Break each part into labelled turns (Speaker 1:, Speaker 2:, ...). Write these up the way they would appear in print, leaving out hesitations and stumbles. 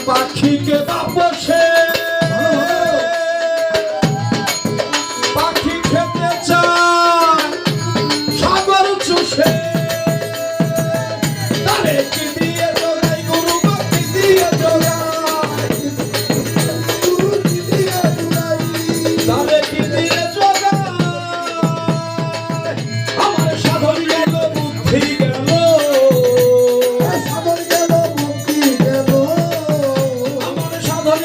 Speaker 1: পাখিকে বাপসে পাখি খেতে চায় সাগর চুষে তারে কি দিয়ে জোগাই গুরু বাকি দিয়ে জোগাই গুরু কি দিয়ে জোগাই তারে কি দিয়ে জোগাই আমার সাধন গেল বুদ্ধি গেল সাধন গেল বুদ্ধি গেল আমার সাধন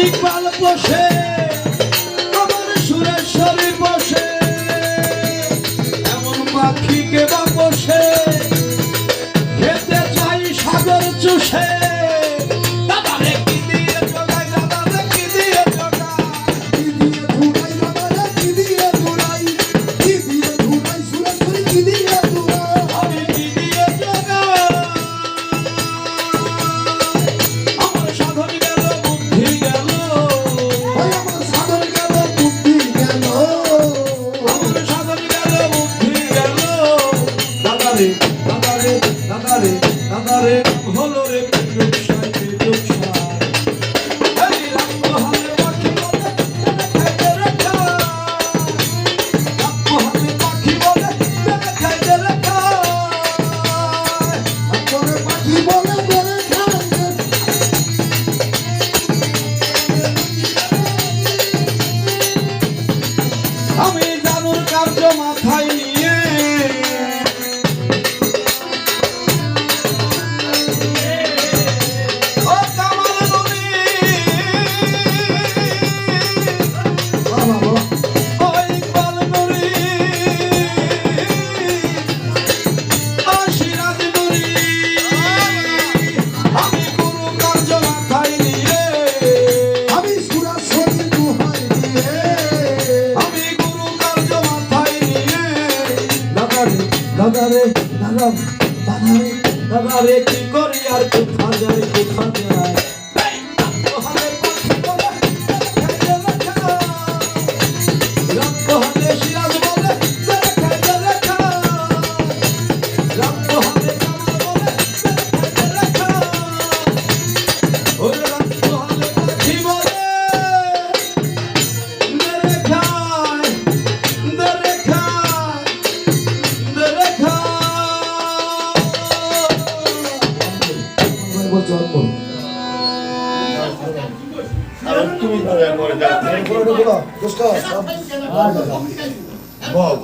Speaker 1: ইকবাল বসে আমার সুরেশ্বরী বসে এমন পাখি কে বা বসে খেতে চাই সাগর চুষে দাদারে কি দিয়ে জোগাই দাদারে কি দিয়ে জোগাই
Speaker 2: কি দিয়ে ধুলাই বাবারে কি দিয়ে ধুলাই কি দিয়ে ধুলাই সুরেশ্বরী কি দিয়ে ধুলাই
Speaker 1: আমি কি দিয়ে জোগাই আমার সাধন গেল বুদ্ধি গেল
Speaker 2: ওই আমার সাধন গেল বুদ্ধি গেল
Speaker 1: আমার সাধন গেল বুদ্ধি গেল দাদারে দাদারে দাদারে দাদারে হলো রে পেটুকসাই পেটুকসাই এই রামমোহনের পাখি বলে খাইতে রেখা রামমোহনের পাখি বলে খাইতে রেখা
Speaker 2: করে পাখি বলে বলে খায়
Speaker 1: আমি জানুর কার্য মাথায় নিয়ে ও কামাল নবী
Speaker 2: বাবা
Speaker 1: ও ইকবাল নবী ও সিরাজ নবী আমি গুরু কার্য মাথায় নিয়ে
Speaker 2: আমি সুরেশ্বরী দুহাই দিয়ে
Speaker 1: আমি গুরু কার্য মাথায় নিয়ে
Speaker 2: দাদারে দাদারে দাদা দাদারে
Speaker 1: দাদারে কি করি আর কোথা যাই কোথা যাই রামমোহনের পাখি বলে খাইতে রেখা রামমোহনের সিরাজ বলে খাইতে রেখা রামমোহনের কামাল বলে খাইতে রেখা ওরে রামমোহনের পাখি বলে খায় দরে খায় দরে খায়
Speaker 2: একবার জন্ম
Speaker 3: আর তুমি ধরে মরে যাও
Speaker 2: বলো দোস্ত
Speaker 3: বল